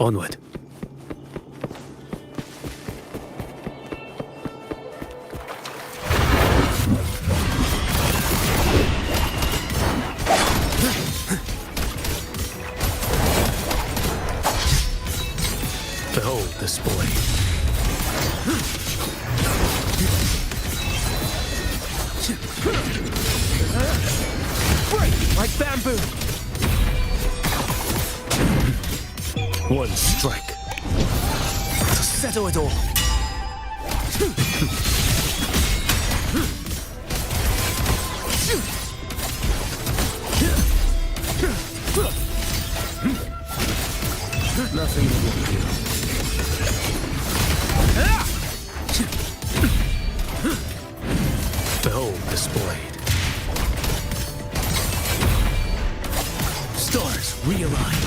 Onward. Behold this boy. Break like bamboo. One strike to settle it all. Nothing will do. Behold this blade. Stars realign.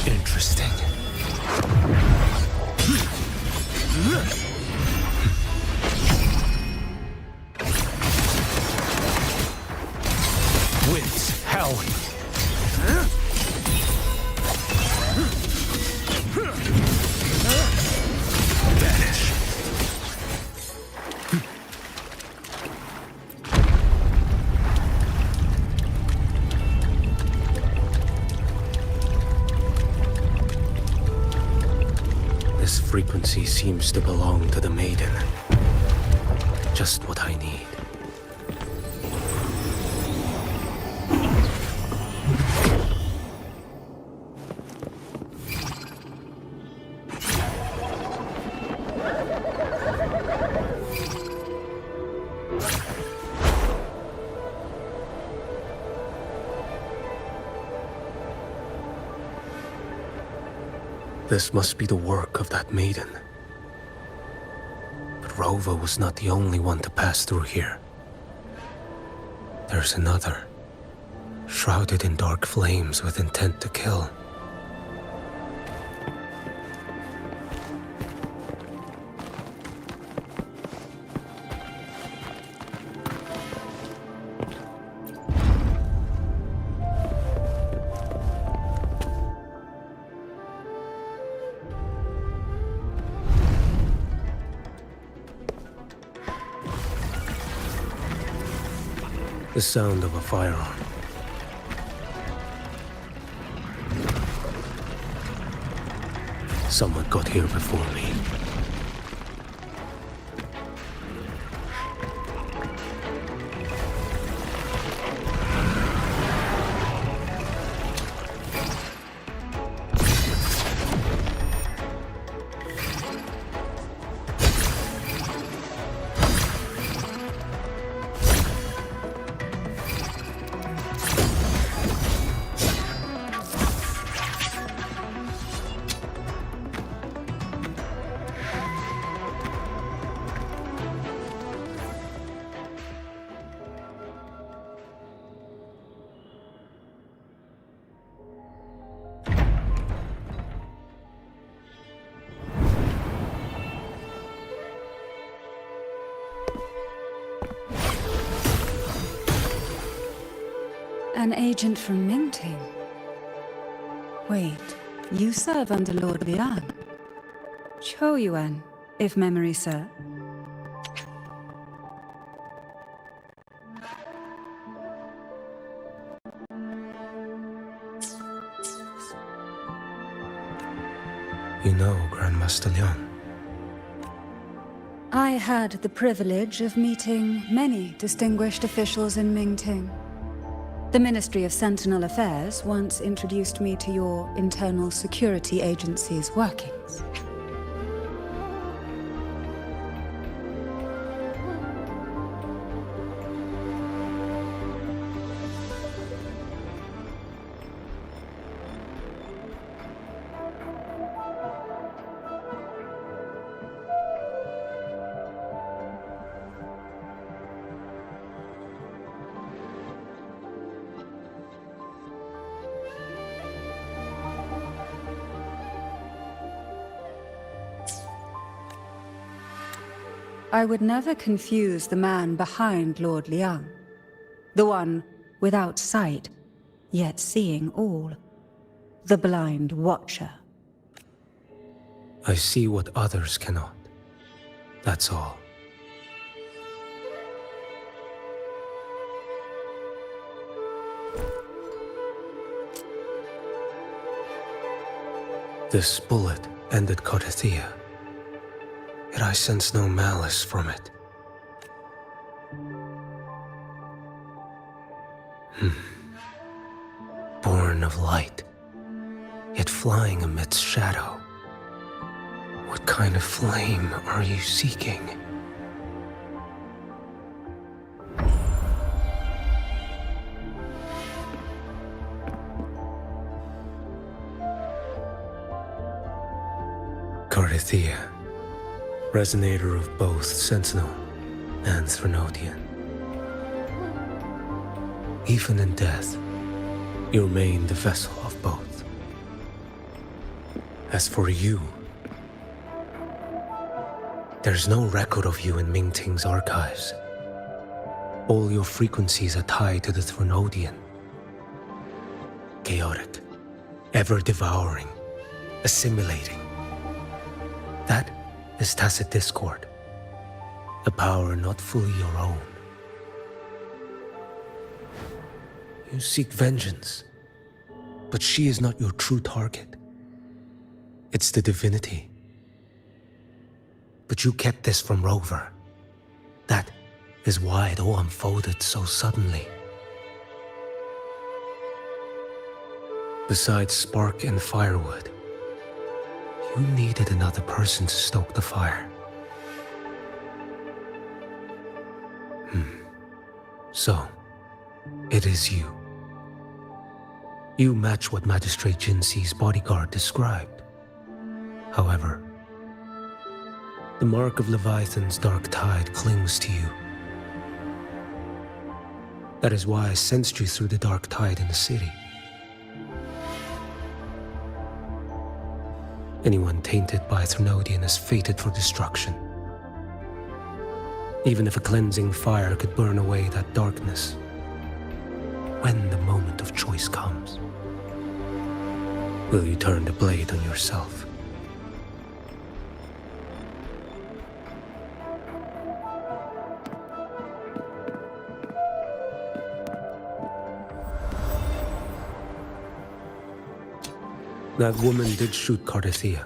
Interesting. Winds howling. Vanish. This frequency seems to belong to the maiden. Just what I need. This must be the work of that maiden. But Rova was not the only one to pass through here. There's another, shrouded in dark flames with intent to kill. The sound of a firearm. Someone got here before me. An agent from Mingting? Wait, you serve under Lord Liang? Choyuan, if memory serves. You know Grandmaster Liang. I had the privilege of meeting many distinguished officials in Mingting. The Ministry of Sentinel Affairs once introduced me to your internal security agency's workings. I would never confuse the man behind Lord Liang. The one without sight, yet seeing all. The blind watcher. I see what others cannot. That's all. This bullet ended Carthia, yet I sense no malice from it. Born of light, yet flying amidst shadow. What kind of flame are you seeking? Carthia, resonator of both Sentinel and Threnodian. Even in death, you remain the vessel of both. As for you, there's no record of you in Mingting's archives. All your frequencies are tied to the Threnodian. Chaotic, ever-devouring, assimilating. That is tacit discord, a power not fully your own. You seek vengeance, but she is not your true target. It's the divinity. But you kept this from Rover. That is why it all unfolded so suddenly. Besides spark and firewood, you needed another person to stoke the fire. So, it is you. You match what Magistrate Jinxi's bodyguard described. However, the mark of Leviathan's dark tide clings to you. That is why I sensed you through the dark tide in the city. Anyone tainted by Threnodian is fated for destruction. Even if a cleansing fire could burn away that darkness, when the moment of choice comes, will you turn the blade on yourself? That woman did shoot Carthia.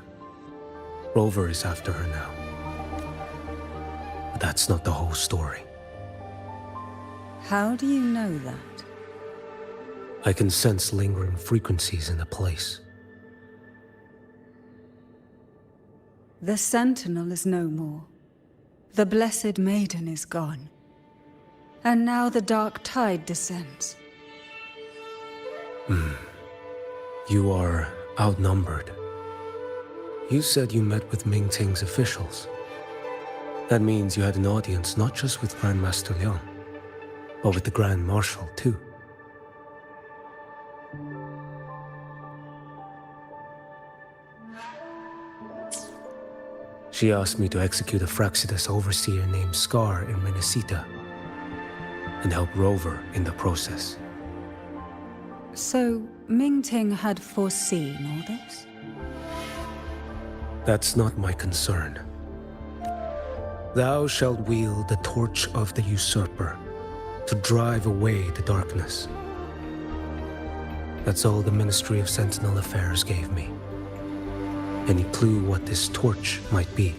Rover is after her now. But that's not the whole story. How do you know that? I can sense lingering frequencies in the place. The Sentinel is no more. The Blessed Maiden is gone. And now the dark tide descends. You are outnumbered. You said you met with Mingting's officials. That means you had an audience not just with Grandmaster Liang, but with the Grand Marshal too. She asked me to execute a Fraxidus overseer named Scar in Menacita and help Rover in the process. So, Mingting had foreseen all this? That's not my concern. Thou shalt wield the torch of the usurper to drive away the darkness. That's all the Ministry of Sentinel Affairs gave me. Any clue what this torch might be?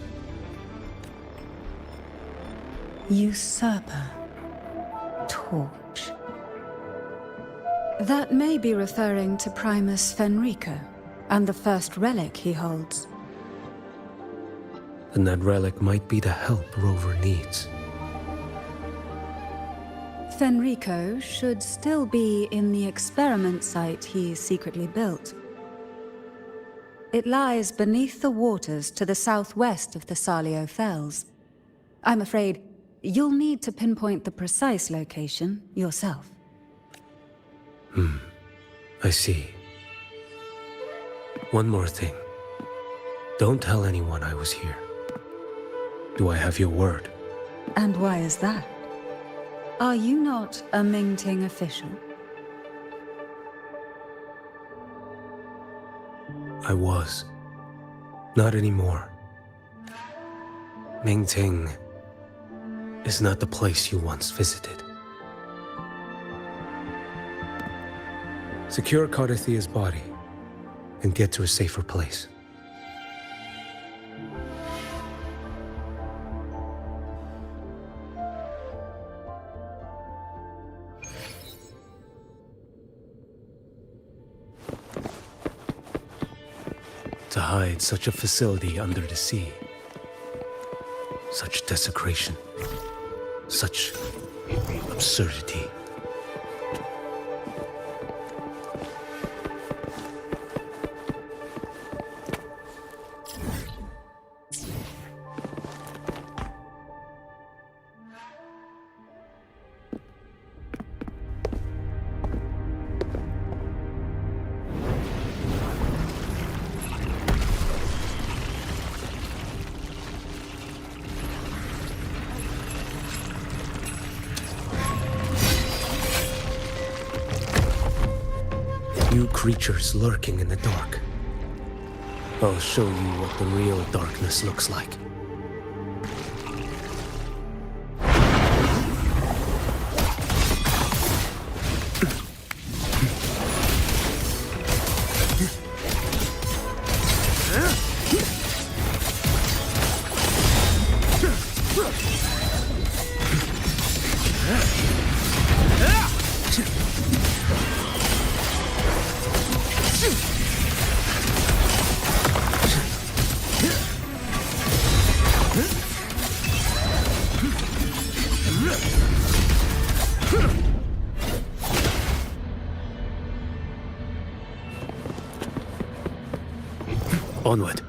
Usurper. Torch. That may be referring to Primus Fenrico and the first relic he holds. Then that relic might be the help Rover needs. Fenrico should still be in the experiment site he secretly built. It lies beneath the waters to the southwest of the Salio Fells. I'm afraid you'll need to pinpoint the precise location yourself. I see. One more thing. Don't tell anyone I was here. Do I have your word? And why is that? Are you not a Mingting official? I was. Not anymore. Mingting is not the place you once visited. Secure Cardathia's body and get to a safer place. To hide such a facility under the sea. Such desecration. Such absurdity. You creatures lurking in the dark. I'll show you what the real darkness looks like. Onward.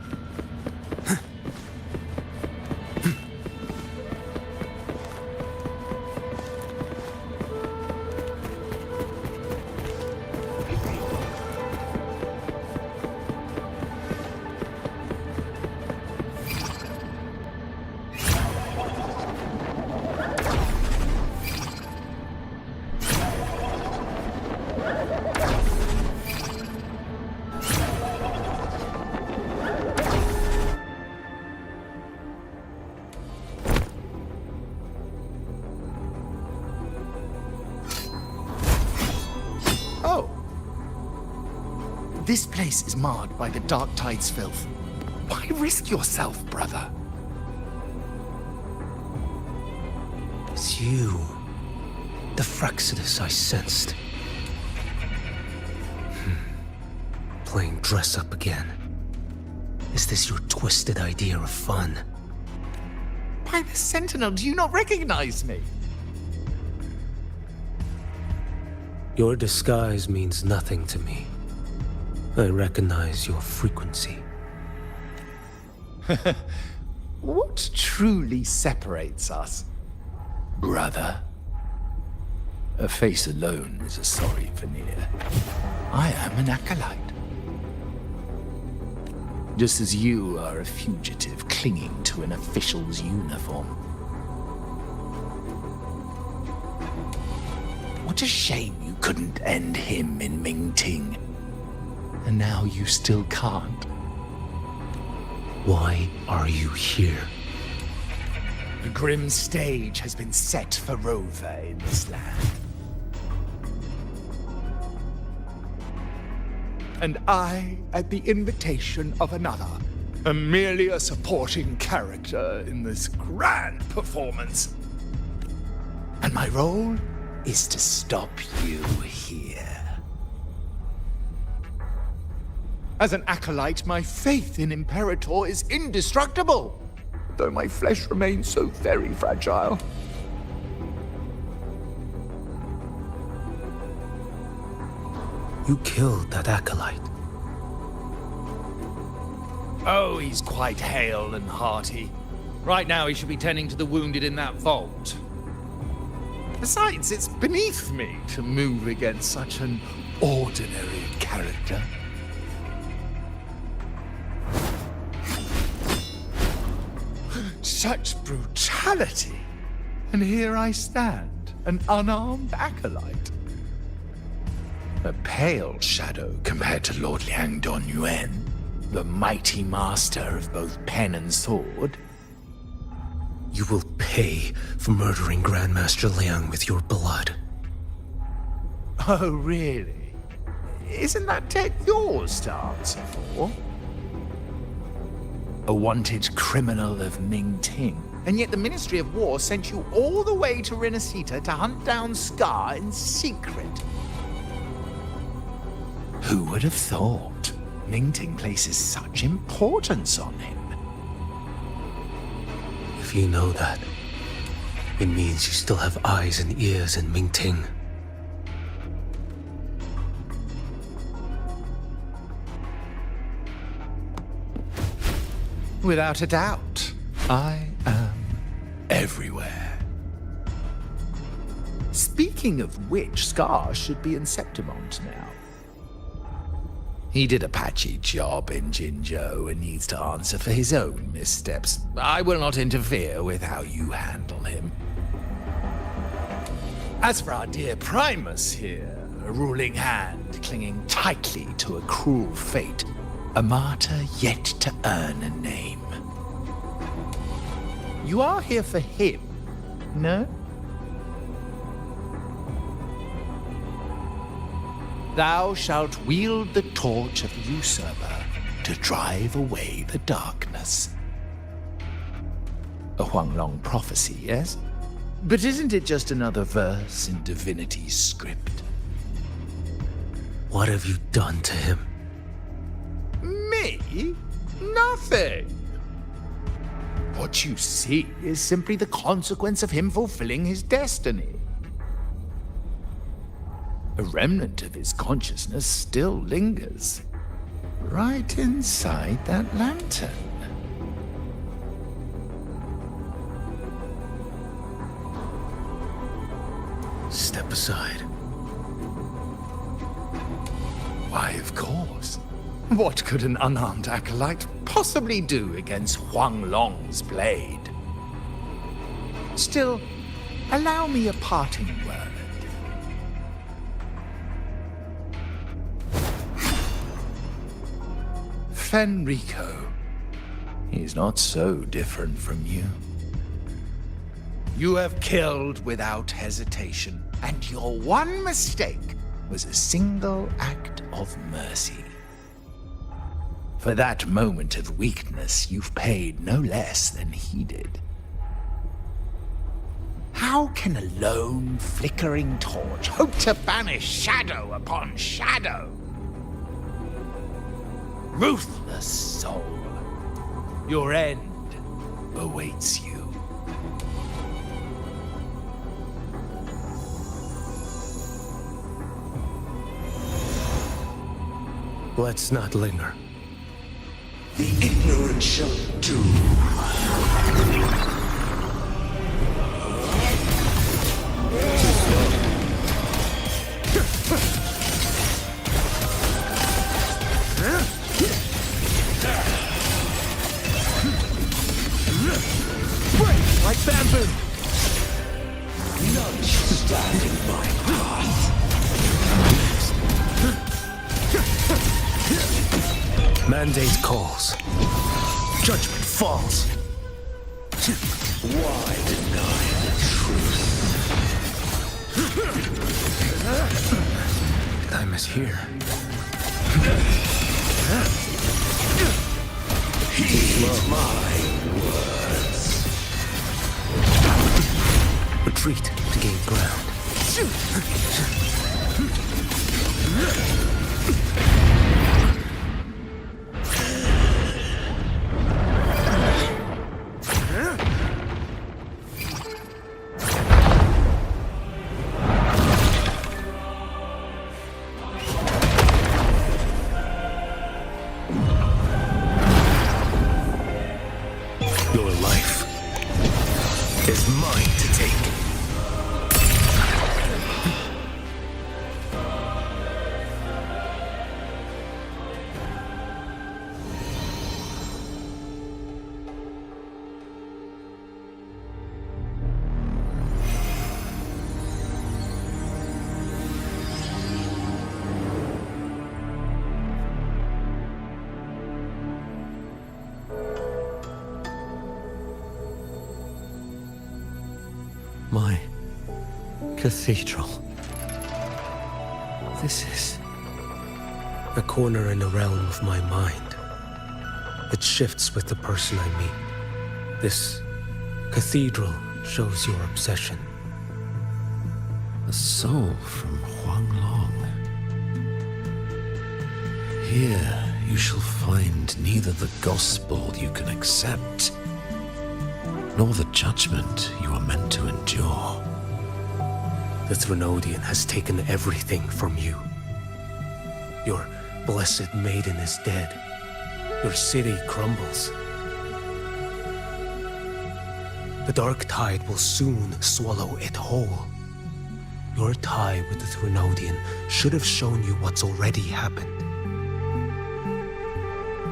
This place is marred by the Dark Tide's filth. Why risk yourself, brother? It's you. The Frexodus I sensed. Playing dress up again. Is this your twisted idea of fun? By the Sentinel, do you not recognize me? Your disguise means nothing to me. I recognize your frequency. What truly separates us, brother? A face alone is a sorry veneer. I am an acolyte. Just as you are a fugitive clinging to an official's uniform. What a shame you couldn't end him in Mingting. And now you still can't. Why are you here? The grim stage has been set for Rover in this land. And I, at the invitation of another, am merely a supporting character in this grand performance. And my role is to stop you here. As an acolyte, my faith in Imperator is indestructible, though my flesh remains so very fragile. You killed that acolyte. Oh, he's quite hale and hearty. Right now he should be tending to the wounded in that vault. Besides, it's beneath me to move against such an ordinary character. Such brutality! And here I stand, an unarmed acolyte. A pale shadow compared to Lord Liang Dong Yuan, the mighty master of both pen and sword. You will pay for murdering Grandmaster Liang with your blood. Oh, really? Isn't that debt yours to answer for? A wanted criminal of Mingting. And yet the Ministry of War sent you all the way to Renacita to hunt down Scar in secret. Who would have thought? Mingting places such importance on him. If you know that, it means you still have eyes and ears in Mingting. Without a doubt, I am everywhere. Speaking of which, Scar should be in Septimont now. He did a patchy job in Jinzhou and needs to answer for his own missteps. I will not interfere with how you handle him. As for our dear Primus here, a ruling hand clinging tightly to a cruel fate, a martyr yet to earn a name. You are here for him, no? Thou shalt wield the torch of the usurper to drive away the darkness. A Huanglong prophecy, yes? But isn't it just another verse in divinity's script? What have you done to him? Me? Nothing. What you see is simply the consequence of him fulfilling his destiny. A remnant of his consciousness still lingers, right inside that lantern. Step aside. Why, of course. What could an unarmed acolyte possibly do against Huanglong's blade? Still, allow me a parting word. Fenrico. He's not so different from you. You have killed without hesitation, and your one mistake was a single act of mercy. For that moment of weakness, you've paid no less than he did. How can a lone, flickering torch hope to banish shadow upon shadow? Ruthless soul, your end awaits you. Let's not linger. The ignorant shall do. Break like bamboo! None shall stand in my path. Mandate calls. Judgment falls. Why deny the truth? Time is here. Heed my words. Retreat to gain ground. Your life is mine to take. My cathedral. This is... A corner in the realm of my mind. It shifts with the person I meet. This cathedral shows your obsession. a soul from Huanglong. Here you shall find neither the gospel you can accept, nor the judgment you are meant to endure. The Threnodian has taken everything from you. Your blessed maiden is dead. Your city crumbles. The dark tide will soon swallow it whole. Your tie with the Threnodian should have shown you what's already happened.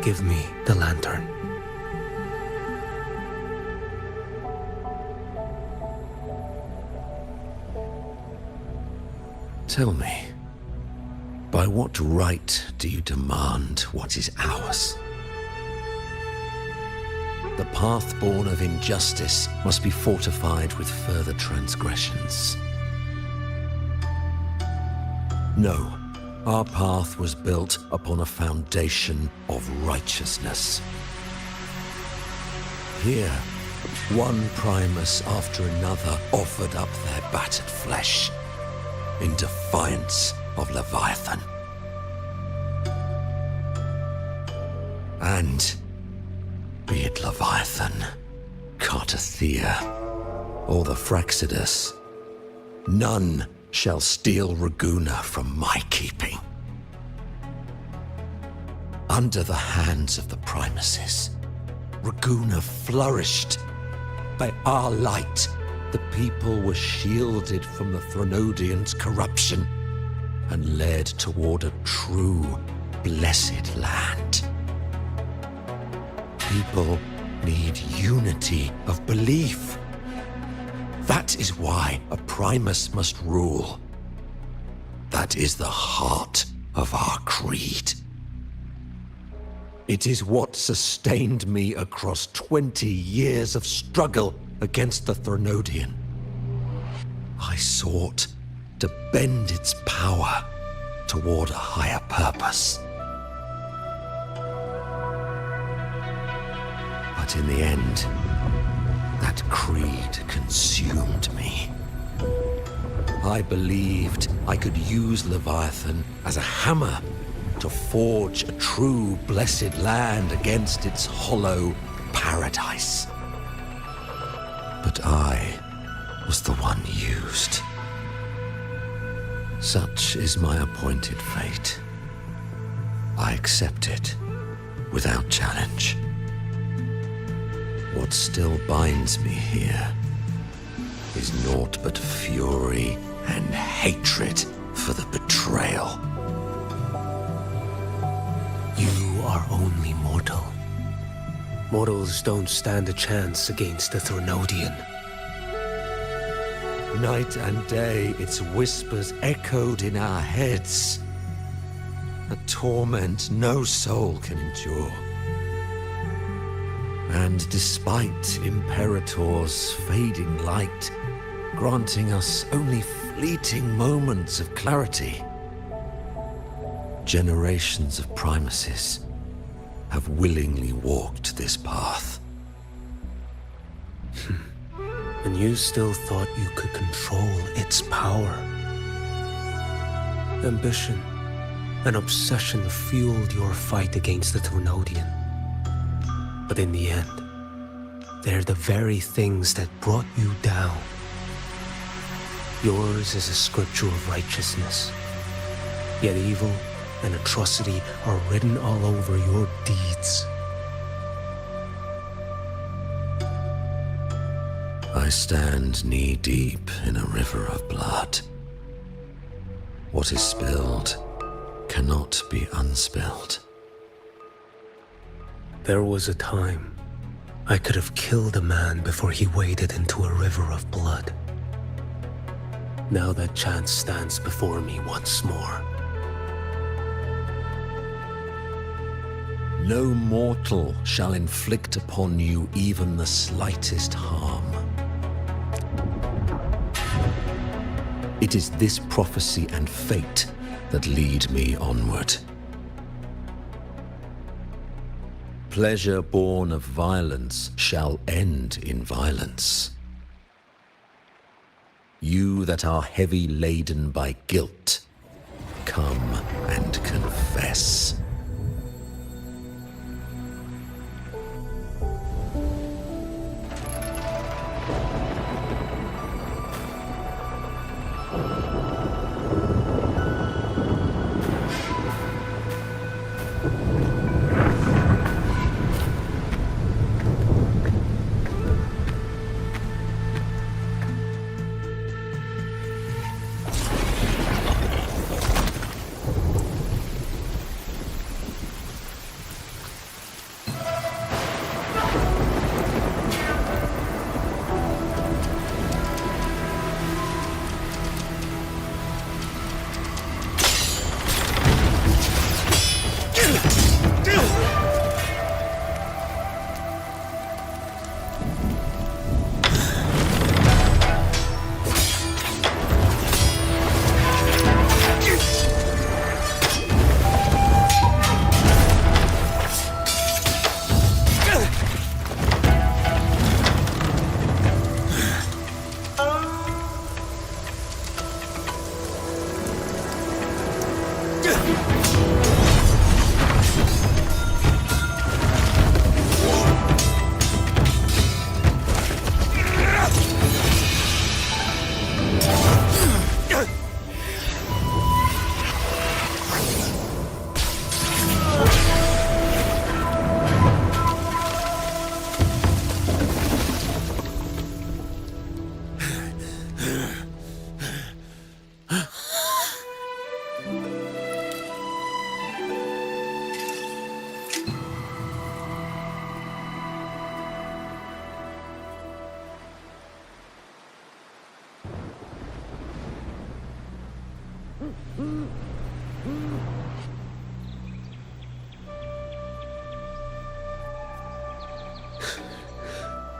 Give me the lantern. Tell me, by what right do you demand what is ours? The path born of injustice must be fortified with further transgressions. No, our path was built upon a foundation of righteousness. Here, one Primus after another offered up their battered flesh in defiance of Leviathan. And be it Leviathan, Cartathea, or the Fraxidus, none shall steal Raguna from my keeping. Under the hands of the Primuses, Raguna flourished. By our light, the people were shielded from the Threnodian's corruption and led toward a true, blessed land. People need unity of belief. That is why a Primus must rule. That is the heart of our creed. It is what sustained me across 20 years of struggle against the Threnodian. I sought to bend its power toward a higher purpose. But in the end, that creed consumed me. I believed I could use Leviathan as a hammer to forge a true blessed land against its hollow paradise. But I was the one used. Such is my appointed fate. I accept it without challenge. What still binds me here is naught but fury and hatred for the betrayal. You are only mortal. Mortals don't stand a chance against the Threnodian. Night and day, its whispers echoed in our heads. A torment no soul can endure. And despite Imperator's fading light, granting us only fleeting moments of clarity, generations of Primuses have willingly walked this path. And you still thought you could control its power. Ambition and obsession fueled your fight against the Threnodian. But in the end, they're the very things that brought you down. Yours is a scripture of righteousness, yet evil and atrocity are written all over your deeds. I stand knee-deep in a river of blood. What is spilled cannot be unspilled. There was a time I could have killed a man before he waded into a river of blood. Now that chance stands before me once more. No mortal shall inflict upon you even the slightest harm. It is this prophecy and fate that lead me onward. Pleasure born of violence shall end in violence. You that are heavy laden by guilt, come and confess.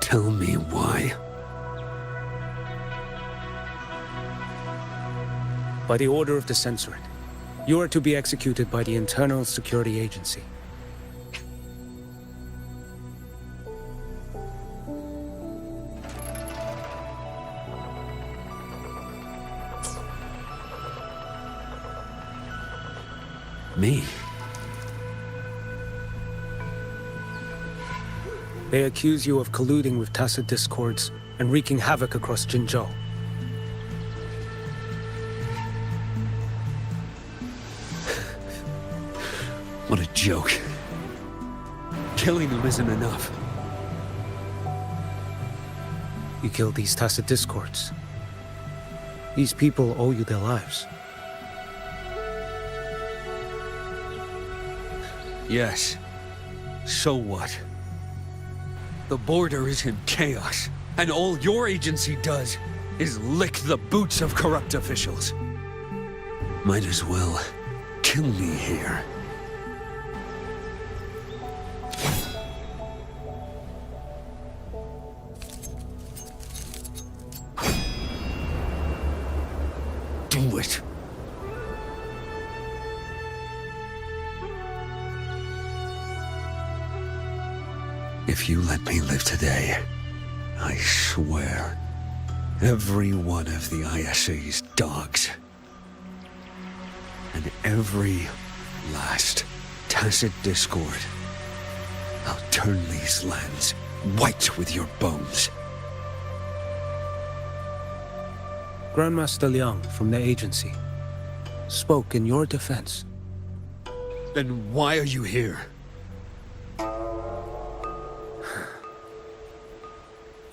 Tell me why. By the order of the Censorate, you are to be executed by the Internal Security Agency. Me? They accuse you of colluding with tacit discords and wreaking havoc across Jinzhou. What a joke. Killing them isn't enough. You killed these tacit discords. These people owe you their lives. Yes. So what? The border is in chaos, and all your agency does is lick the boots of corrupt officials. Might as well kill me here. Do it. If you let me live today, I swear, every one of the ISA's dogs, and every last tacit discord, I'll turn these lands white with your bones. Grandmaster Liang from the agency spoke in your defense. Then why are you here?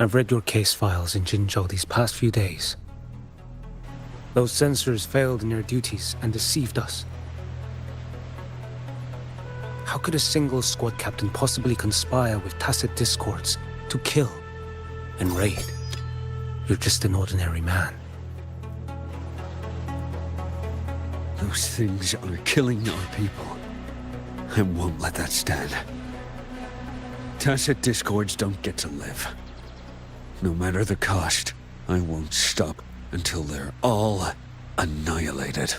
I've read your case files in Jinzhou these past few days. Those censors failed in their duties and deceived us. How could a single squad captain possibly conspire with tacit discords to kill and raid? You're just an ordinary man. Those things are killing our people. I won't let that stand. Tacit discords don't get to live. No matter the cost, I won't stop until they're all annihilated.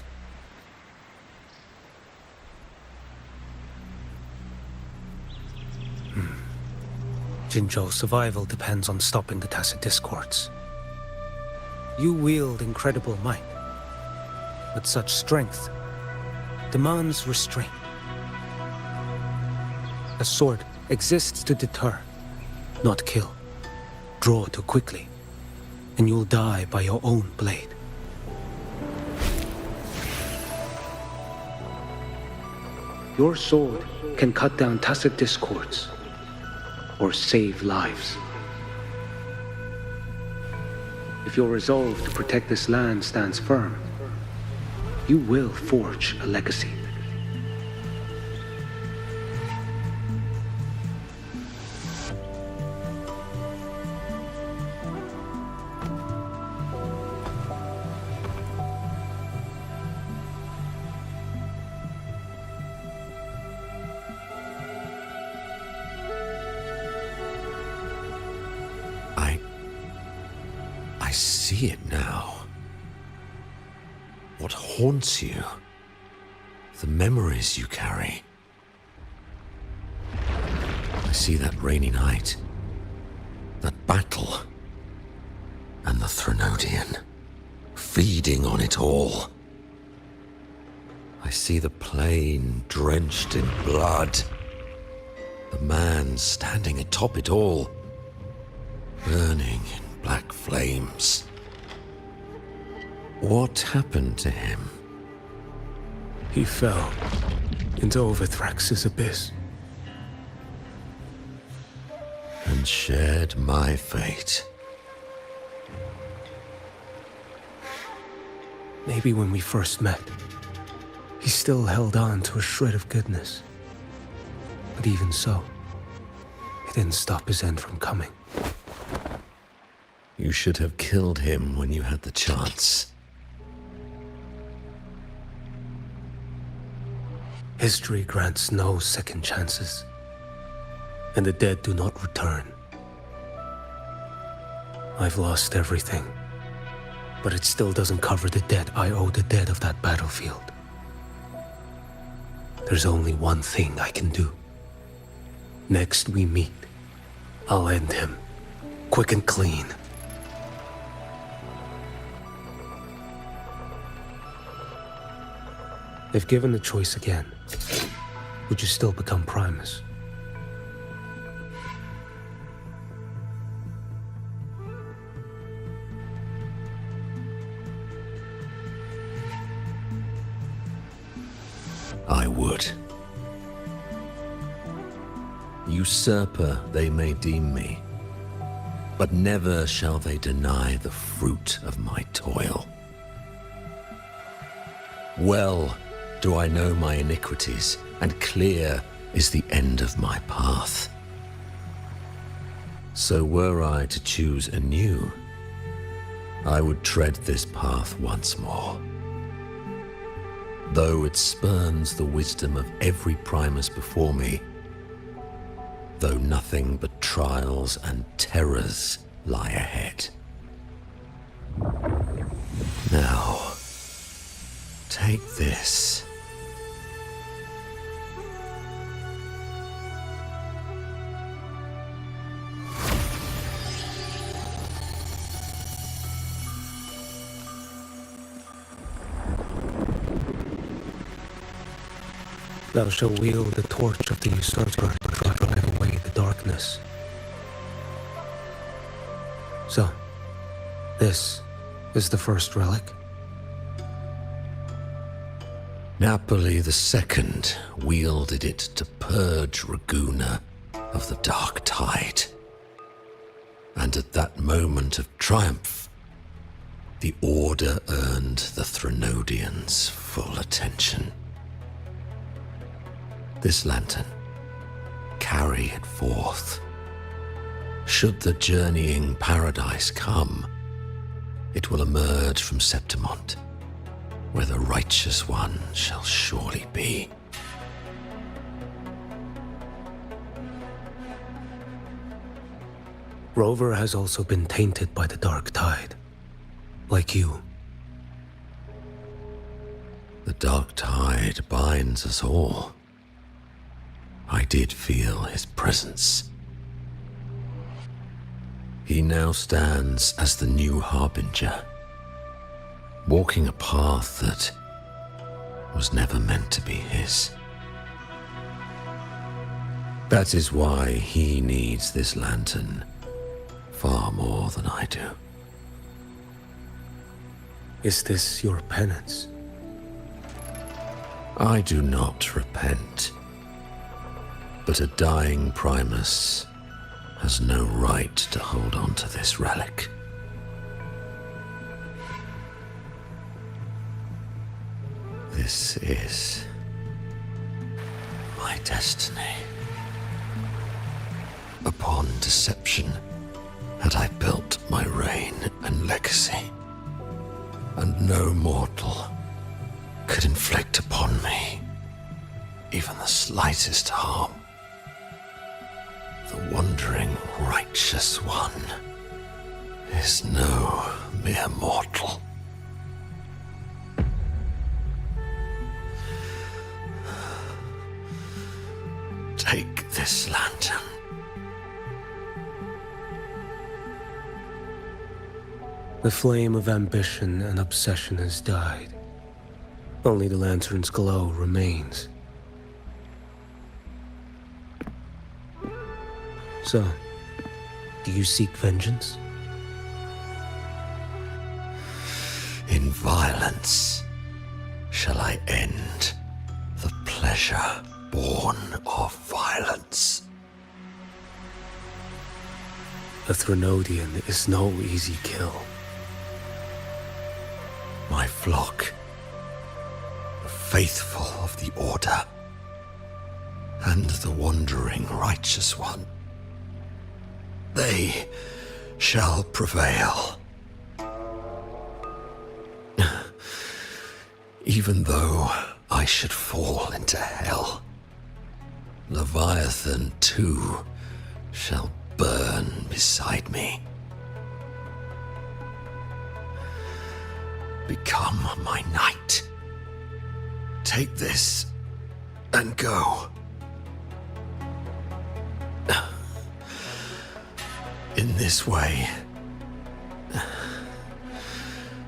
Jinzhou's survival depends on stopping the tacit discords. You wield incredible might, but such strength demands restraint. A sword exists to deter, not kill. Draw too quickly, and you'll die by your own blade. Your sword can cut down tacit discords, or save lives. If your resolve to protect this land stands firm, you will forge a legacy. I see it now. What haunts you? The memories you carry. I see that rainy night, that battle, and the Threnodian, feeding on it all. I see the plain drenched in blood, the man standing atop it all, burning in black flames. What happened to him? He fell into Overthrax's abyss. And shared my fate. Maybe when we first met, he still held on to a shred of goodness. But even so, it didn't stop his end from coming. You should have killed him when you had the chance. History grants no second chances, and the dead do not return. I've lost everything, but it still doesn't cover the debt I owe the dead of that battlefield. There's only one thing I can do. Next we meet, I'll end him, quick and clean. If given the choice again, would you still become Primus? I would. Usurper they may deem me, but never shall they deny the fruit of my toil. Well do I know my iniquities, and clear is the end of my path. So were I to choose anew, I would tread this path once more. Though it spurns the wisdom of every Primus before me, though nothing but trials and terrors lie ahead. Now, take this. Thou shalt wield the torch of the usurper to drive away the darkness. So, this is the first relic? Napoli II wielded it to purge Raguna of the dark tide. And at that moment of triumph, the Order earned the Threnodians' full attention. This lantern, carry it forth. Should the journeying paradise come, it will emerge from Septimont, where the righteous one shall surely be. Rover has also been tainted by the dark tide. like you. The dark tide binds us all. I did feel his presence. He now stands as the new harbinger, walking a path that was never meant to be his. That is why he needs this lantern far more than I do. Is this your penance? I do not repent, but a dying Primus has no right to hold on to this relic. This is my destiny. Upon deception had I built my reign and legacy, and no mortal could inflict upon me even the slightest harm. The wandering righteous one is no mere mortal. Take this lantern. The flame of ambition and obsession has died. Only the lantern's glow remains. So, do you seek vengeance? In violence shall I end the pleasure born of violence. A Threnodian is no easy kill. My flock, the faithful of the Order, and the wandering righteous one, they shall prevail. Even though I should fall into hell, Leviathan too shall burn beside me. Become my knight. Take this and go. In this way,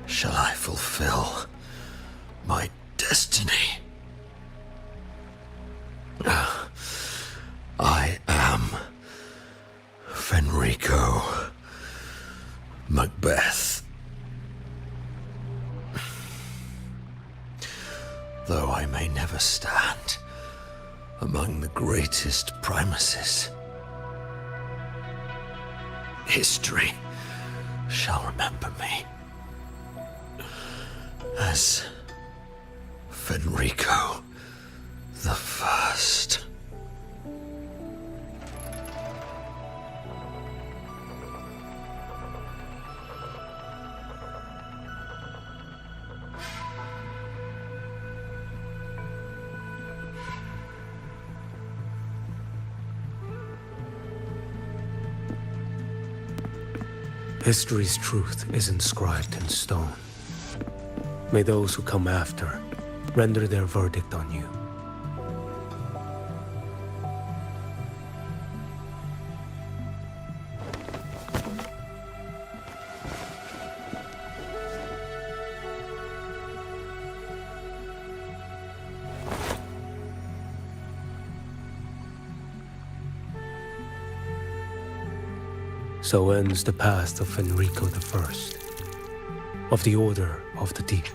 shall I fulfill my destiny. I am Fenrico Macbeth. Though I may never stand among the greatest Primuses, history shall remember me as Fenrico the First. History's truth is inscribed in stone. May those who come after render their verdict on you. So ends the past of Fenrico I, of the Order of the Deep.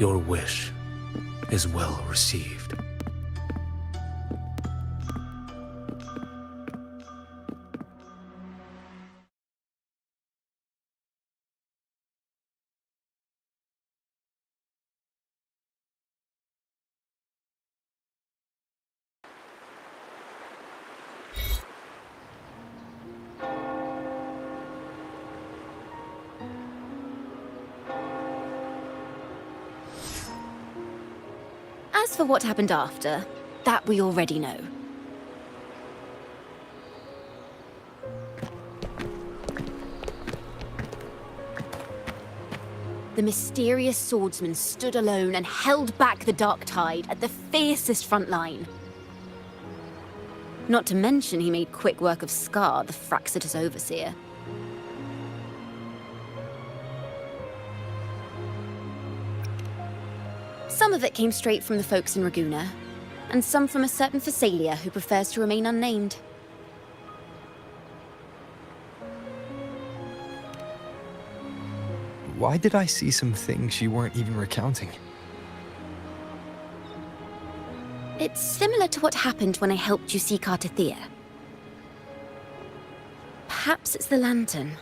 Your wish is well received. As for what happened after, that we already know. The mysterious swordsman stood alone and held back the dark tide at the fiercest front line. Not to mention he made quick work of Scar, the Fraxitus overseer. Some of it came straight from the folks in Raguna, and some from a certain Phasalia who prefers to remain unnamed. Why did I see some things you weren't even recounting? It's similar to what happened when I helped you seek Artathea. Perhaps it's the lantern.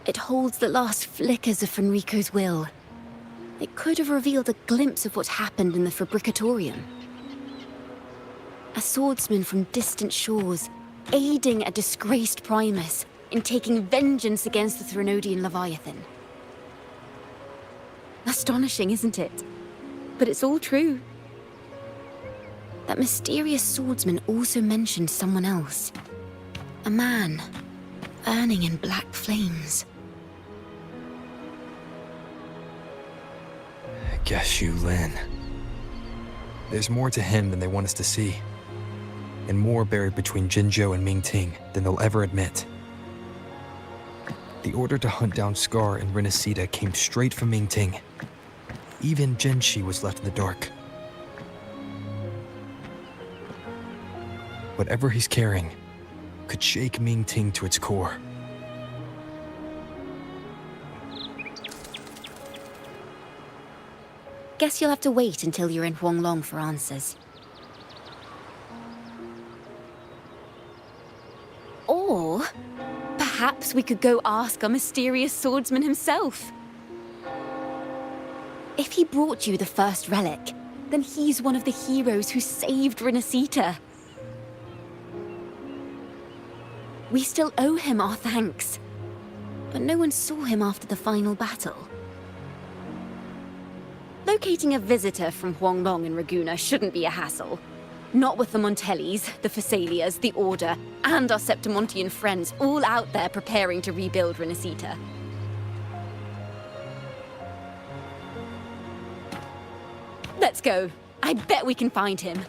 It holds the last flickers of Fenrico's will. It could have revealed a glimpse of what happened in the Fabricatorium. A swordsman from distant shores, aiding a disgraced Primus in taking vengeance against the Threnodian Leviathan. Astonishing, isn't it? But it's all true. That mysterious swordsman also mentioned someone else. A man, burning in black flames. Guess you, Lin. There's more to him than they want us to see. And more buried between Jinzhou and Mingting than they'll ever admit. The order to hunt down Scar and Renacita came straight from Mingting. Even Genshi was left in the dark. Whatever he's carrying could shake Mingting to its core. Guess you'll have to wait until you're in Huanglong for answers. Or perhaps we could go ask our mysterious swordsman himself. If he brought you the first relic, then he's one of the heroes who saved Renacita. We still owe him our thanks, but no one saw him after the final battle. Locating a visitor from Huanglong and Raguna shouldn't be a hassle. Not with the Montellis, the Phasalias, the Order, and our Septimontian friends all out there preparing to rebuild Renacita. Let's go. I bet we can find him.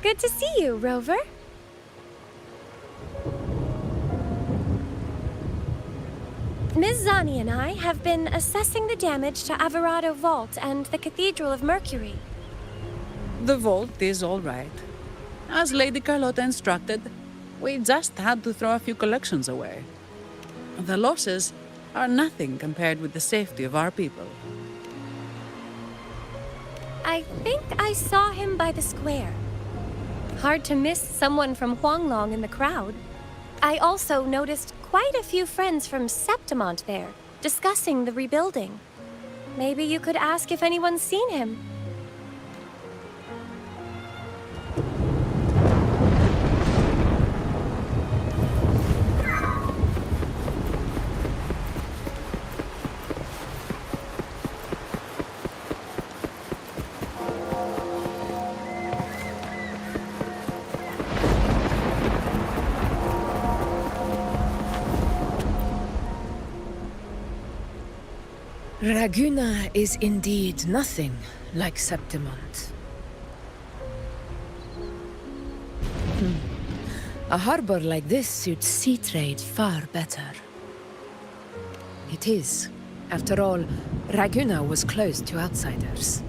Good to see you, Rover. Ms. Zani and I have been assessing the damage to Averado Vault and the Cathedral of Mercury. The vault is all right. As Lady Carlotta instructed, we just had to throw a few collections away. The losses are nothing compared with the safety of our people. I think I saw him by the square. Hard to miss someone from Huanglong in the crowd. I also noticed quite a few friends from Septimont there, discussing the rebuilding. Maybe you could ask if anyone's seen him. Raguna is indeed nothing like Septimont. A harbor like this suits sea trade far better. It is. After all, Raguna was closed to outsiders.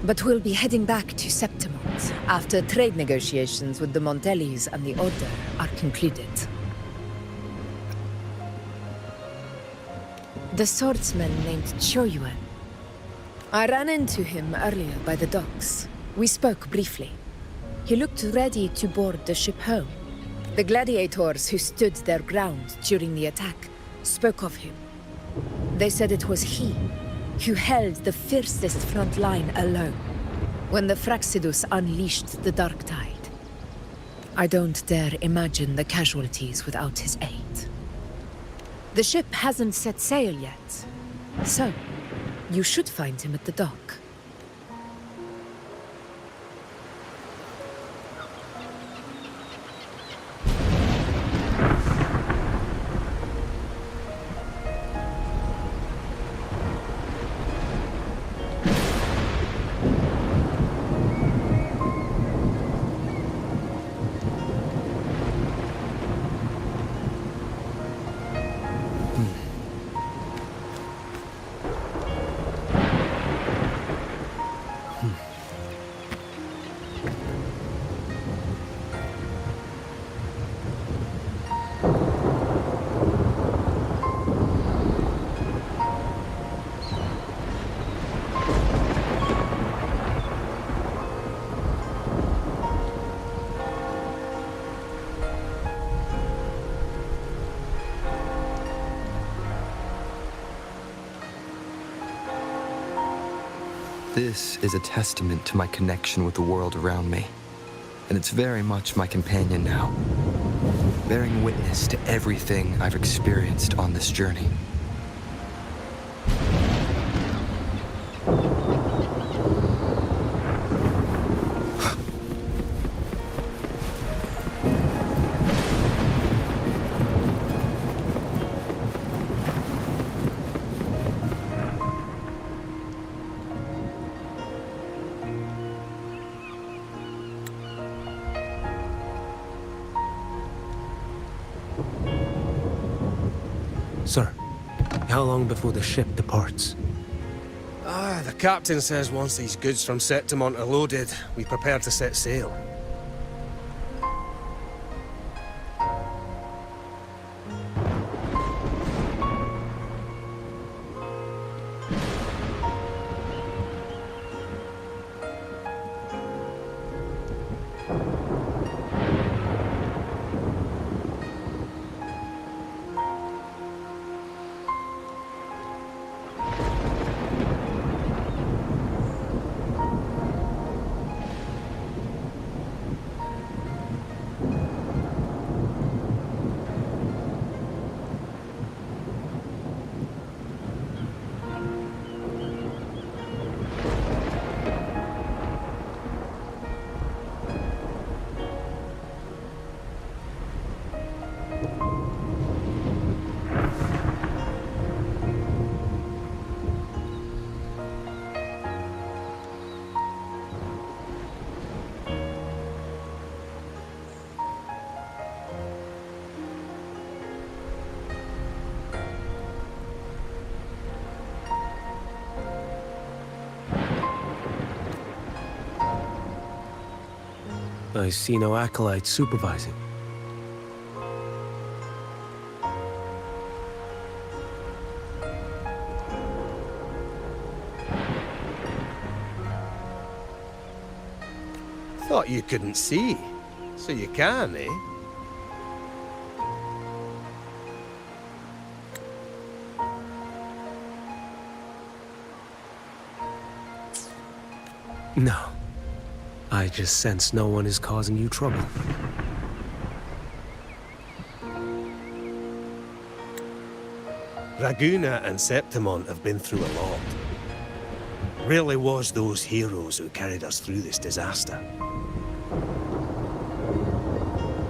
But we'll be heading back to Septimont after trade negotiations with the Montellis and the Order are concluded. The swordsman named Choyuan. I ran into him earlier by the docks. We spoke briefly. He looked ready to board the ship home. The gladiators who stood their ground during the attack spoke of him. They said it was he who held the fiercest front line alone when the Fraxidus unleashed the Dark Tide. I don't dare imagine the casualties without his aid. The ship hasn't set sail yet, so you should find him at the dock. This is a testament to my connection with the world around me, and it's very much my companion now, bearing witness to everything I've experienced on this journey. Sir, how long before the ship departs? The captain says once these goods from Septimont are loaded, we prepare to set sail. I see no acolytes supervising. Thought you couldn't see. So you can, eh? No. I just sense no one is causing you trouble. Raguna and Septimont have been through a lot. Really was those heroes who carried us through this disaster.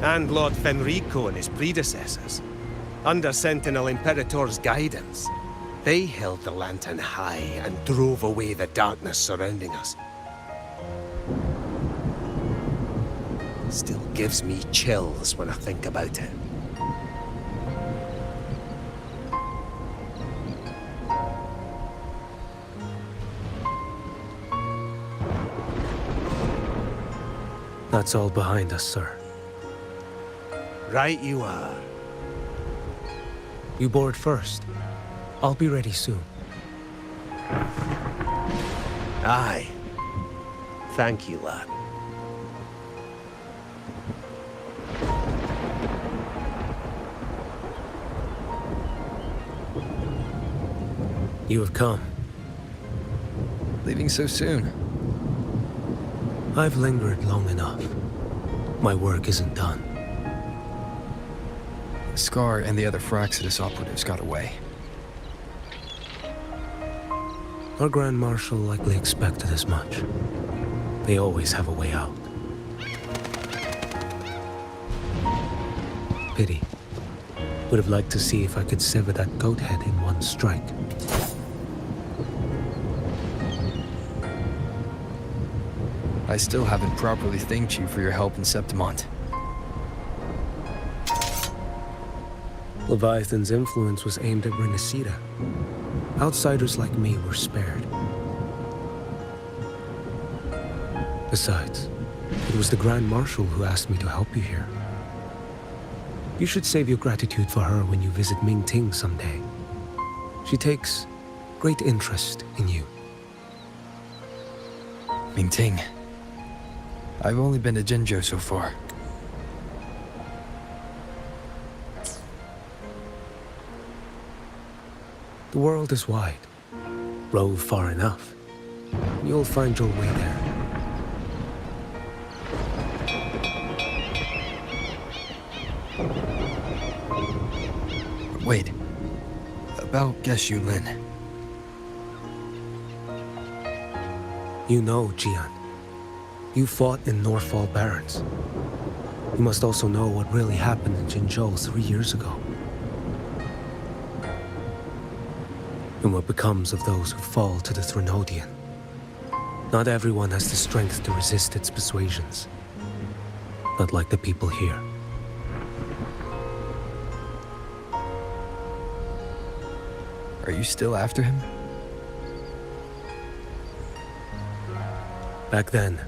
And Lord Fenrico and his predecessors, under Sentinel Imperator's guidance, they held the lantern high and drove away the darkness surrounding us. Still gives me chills when I think about it. That's all behind us, sir. Right you are. You board first. I'll be ready soon. Aye. Thank you, lad. You have come. Leaving so soon. I've lingered long enough. My work isn't done. Scar and the other Fraxidus operatives got away. Our Grand Marshal likely expected as much. They always have a way out. Pity. Would have liked to see if I could sever that goat head in one strike. I still haven't properly thanked you for your help in Septimont. Leviathan's influence was aimed at Renacida. Outsiders like me were spared. Besides, it was the Grand Marshal who asked me to help you here. You should save your gratitude for her when you visit Mingting someday. She takes great interest in you. Mingting. I've only been to Jinzhou so far. The world is wide. Rove far enough. You'll find your way there. Wait. About Geshu Lin. You know, Jian. You fought in Northfall Barrens. You must also know what really happened in Jinzhou 3 years ago. And what becomes of those who fall to the Threnodian. Not everyone has the strength to resist its persuasions. Not like the people here. Are you still after him? Back then,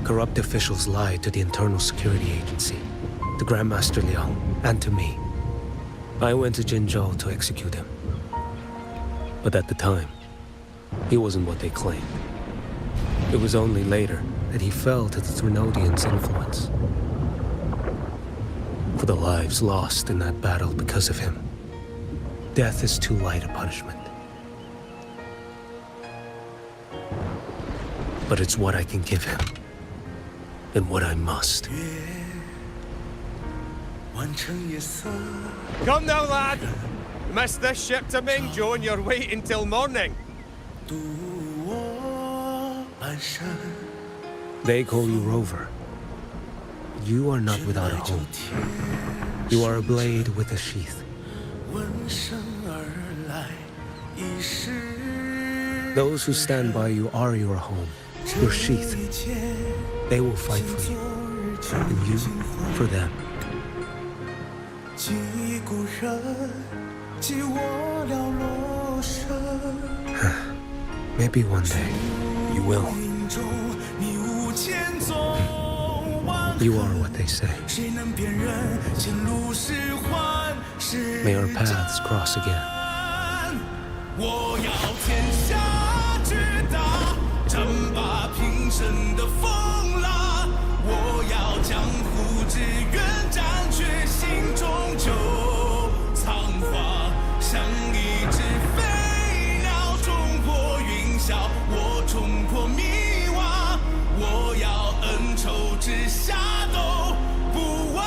corrupt officials lied to the Internal Security Agency, to Grandmaster Liang, and to me. I went to Jinzhou to execute him. But at the time, he wasn't what they claimed. It was only later that he fell to the Threnodians' influence. For the lives lost in that battle because of him, death is too light a punishment. But it's what I can give him, and what I must. Come now, lad! Miss this ship to Mingzhou and you're waiting till morning. They call you Rover. You are not without a home. You are a blade with a sheath. Those who stand by you are your home, your sheath. They will fight for you, and you for them. Maybe one day, you will. You are what they say. May our paths cross again. 我要天下之大，争霸平生的风浪。我要江湖之远，斩却心中旧苍华。像一只飞鸟冲破云霄，我冲破迷惘。我要恩仇之下都不忘。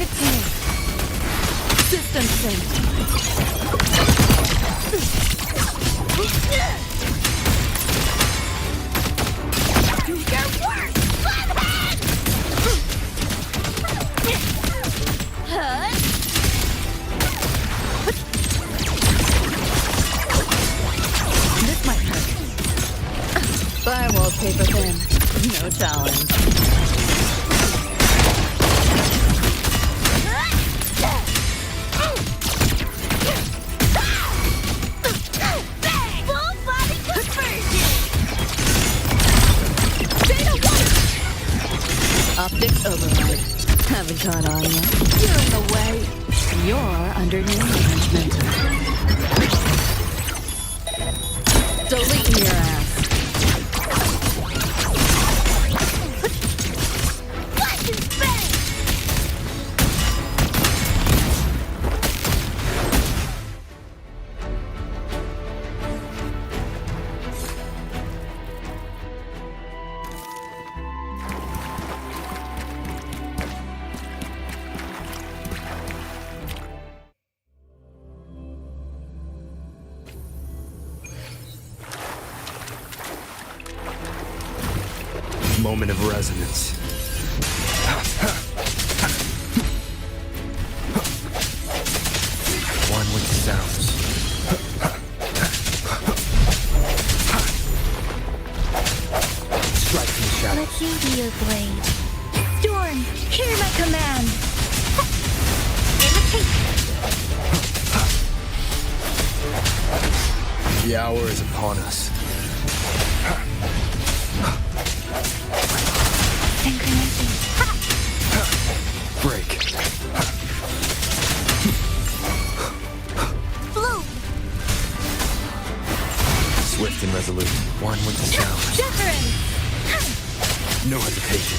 Leave it to me. Distancing. Do your work, Flathead! This might hurt. Firewall paper thin. No challenge. Full body conversion! Data 1! Optics override. Haven't caught on yet. You're in the way. You're under new management. Deleting your ass. Flash and bang! Moment of resonance. One with the sounds. Strike from the shadows. Let you be your blade. Storm, hear my command. Imitate. The hour is upon us. Synchronizing. Break. Bloom. Swift and resolute. One with the sound. Deference. No hesitation.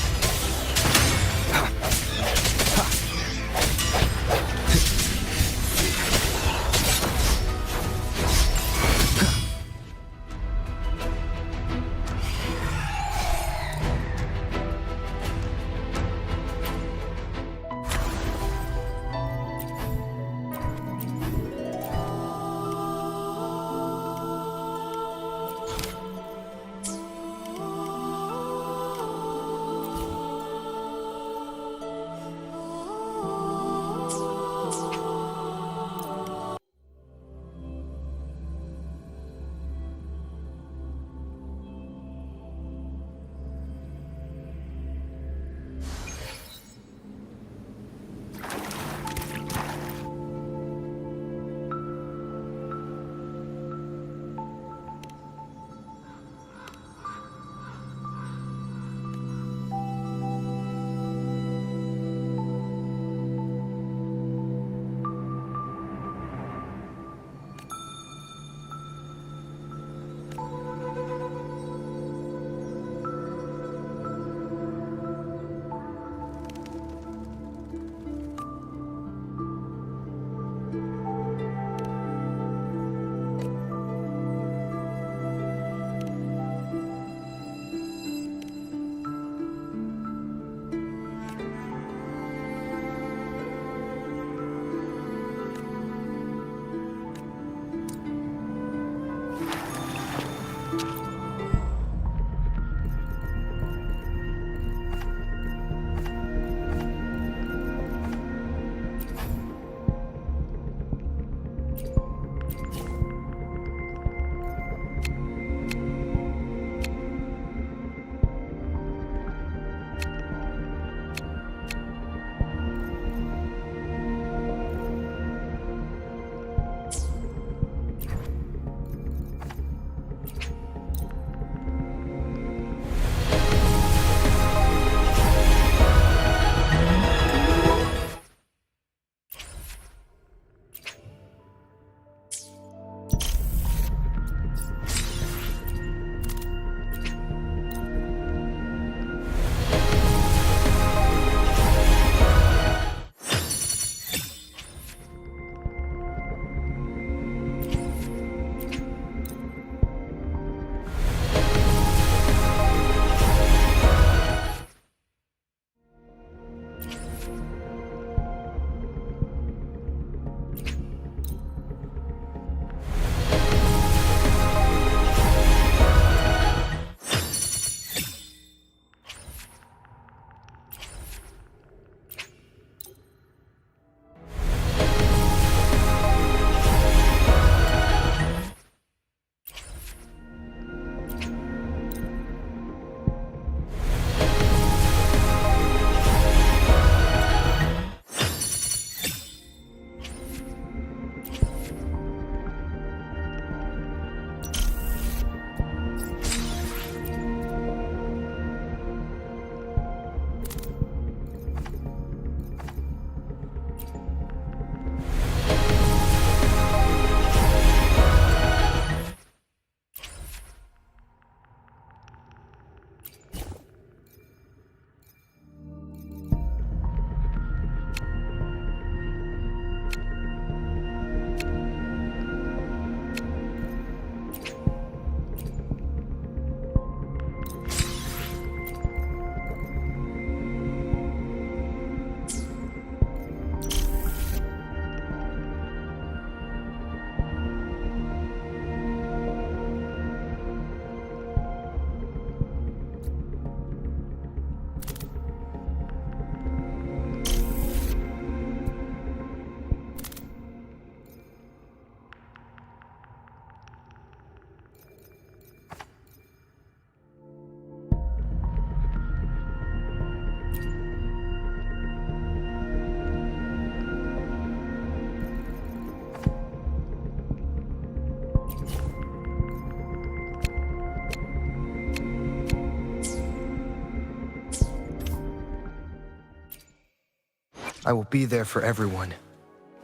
I will be there for everyone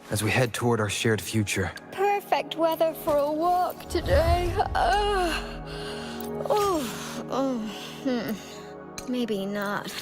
as we head toward our shared future. Perfect weather for a walk today. Maybe not.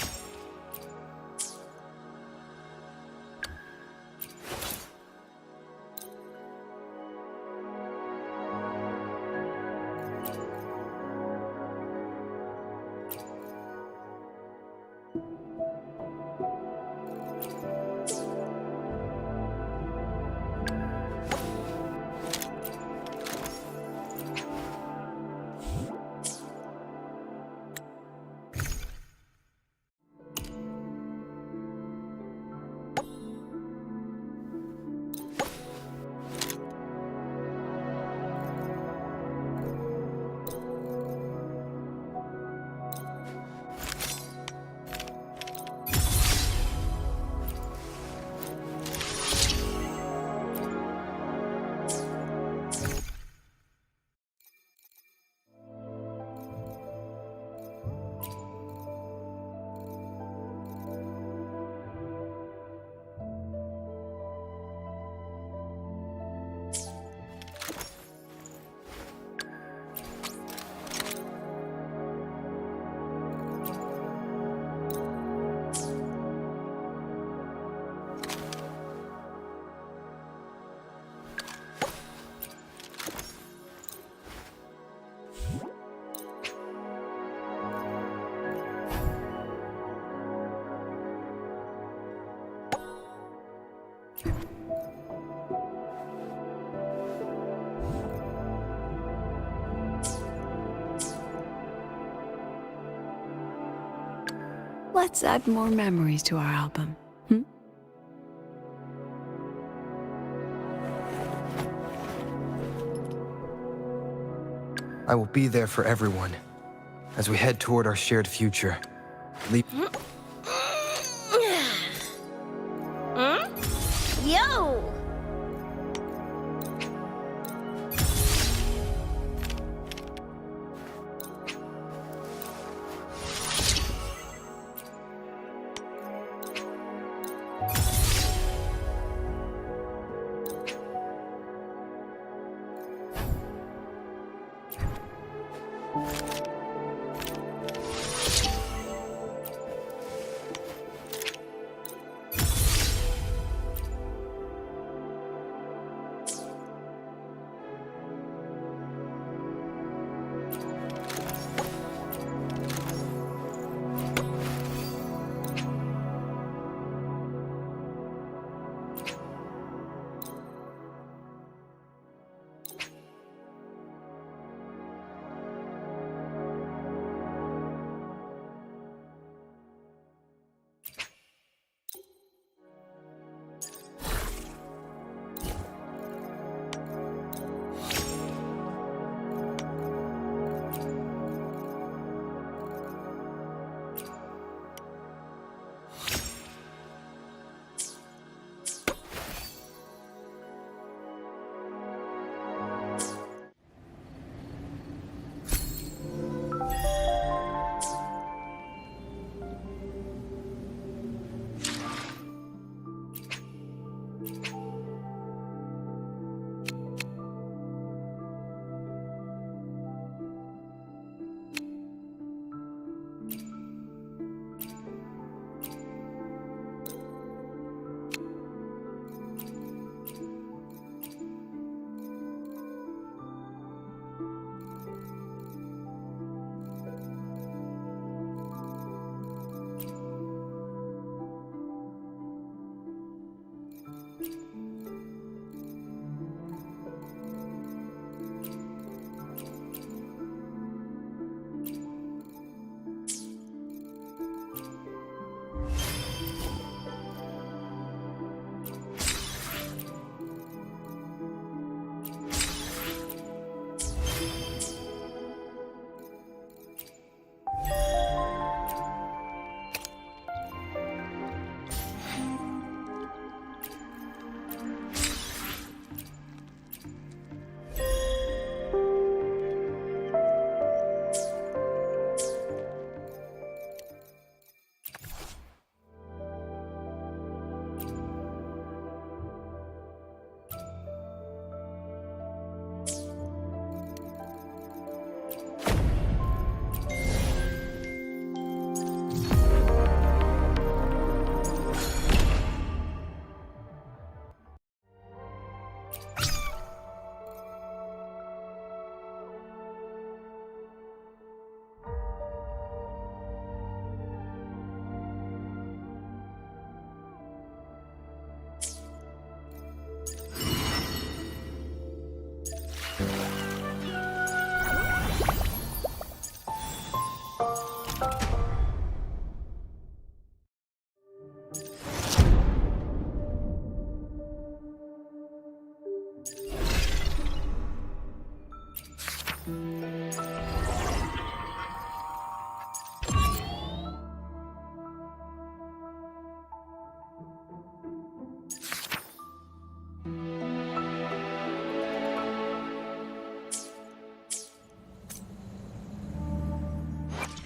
Let's add more memories to our album. I will be there for everyone as we head toward our shared future. Yo!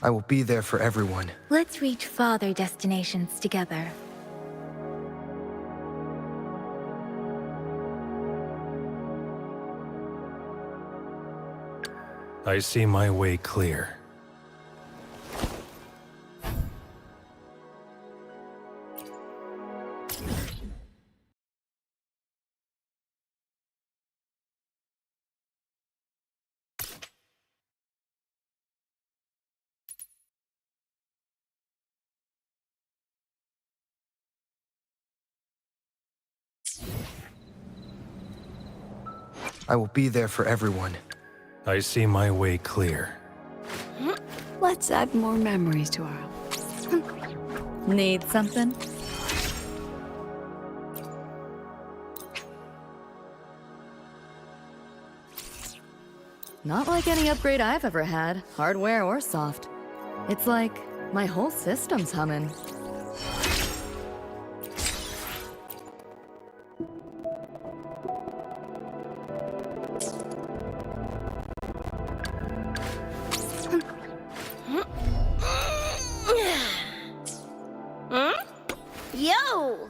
I will be there for everyone. Let's reach farther destinations together. I see my way clear. I will be there for everyone. I see my way clear. Let's add more memories to our... Need something? Not like any upgrade I've ever had, hardware or soft. It's like my whole system's humming. Yo!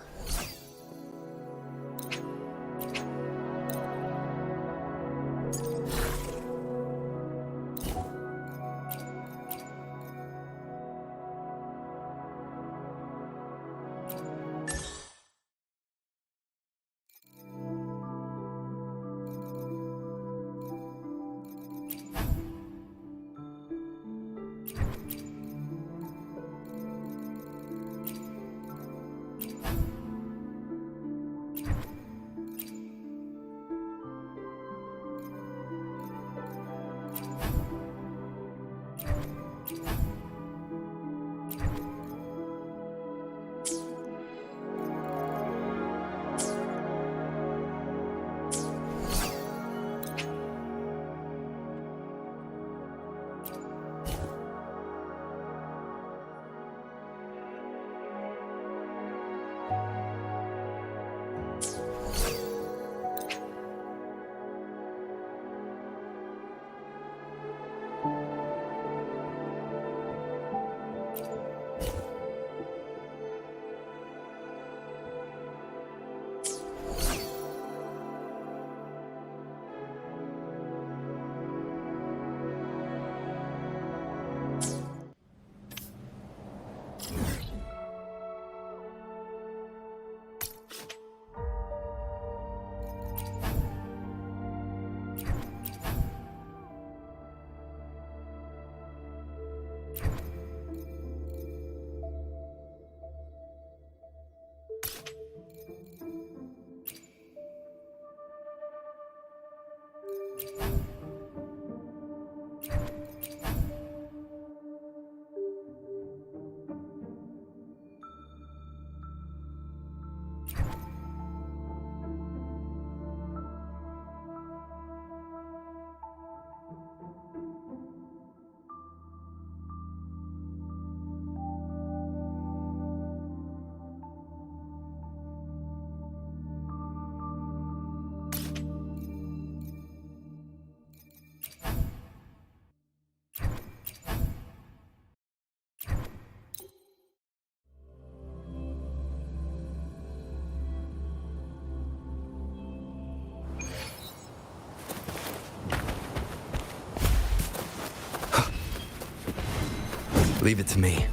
Leave it to me.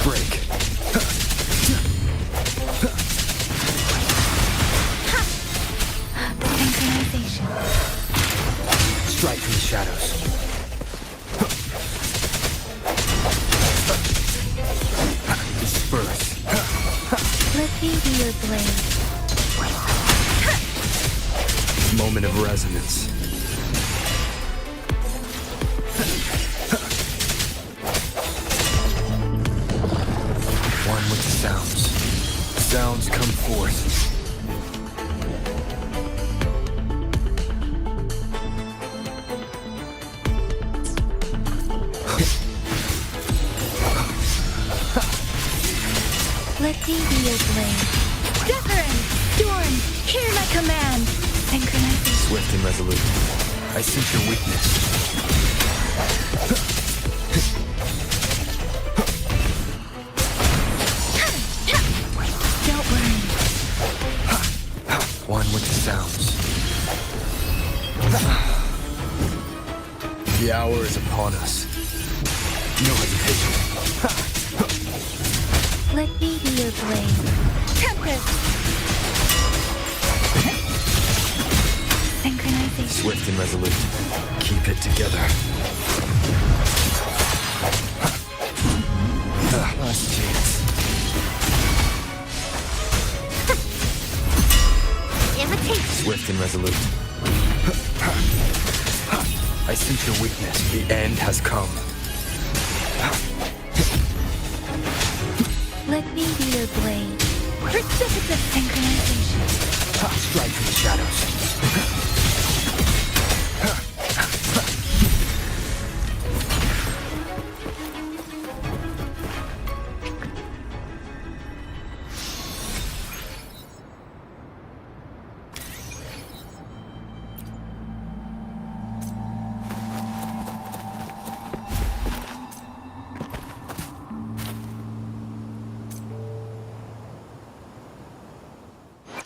Break. Synchronization. Strike from the shadows. Disperse. Let me be your blade. Moment of resonance. One with the sounds. Sounds come forth. me be your blade. Zephyrin! Storm! Hear my command! Synchronization. Swift and resolute. I sense your weakness. Don't worry. One with the sounds. The hour is upon us. No hesitation. Let me be your blade. Tempest! Synchronization. Swift and resolute. Keep it together. Last chance. Imitation. Swift and resolute. I sense your weakness. The end has come. Let me be your blade. Precipitate synchronization. Strike from the shadows.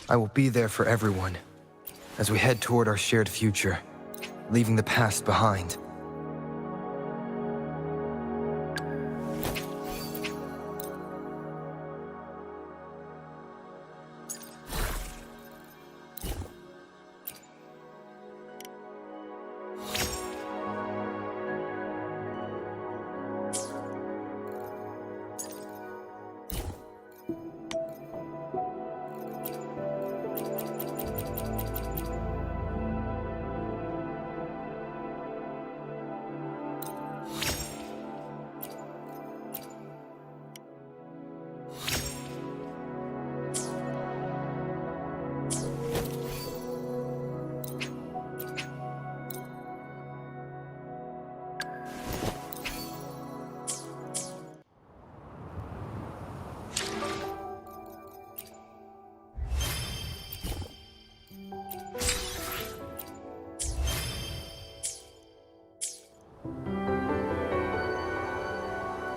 I will be there for everyone as we head toward our shared future, leaving the past behind.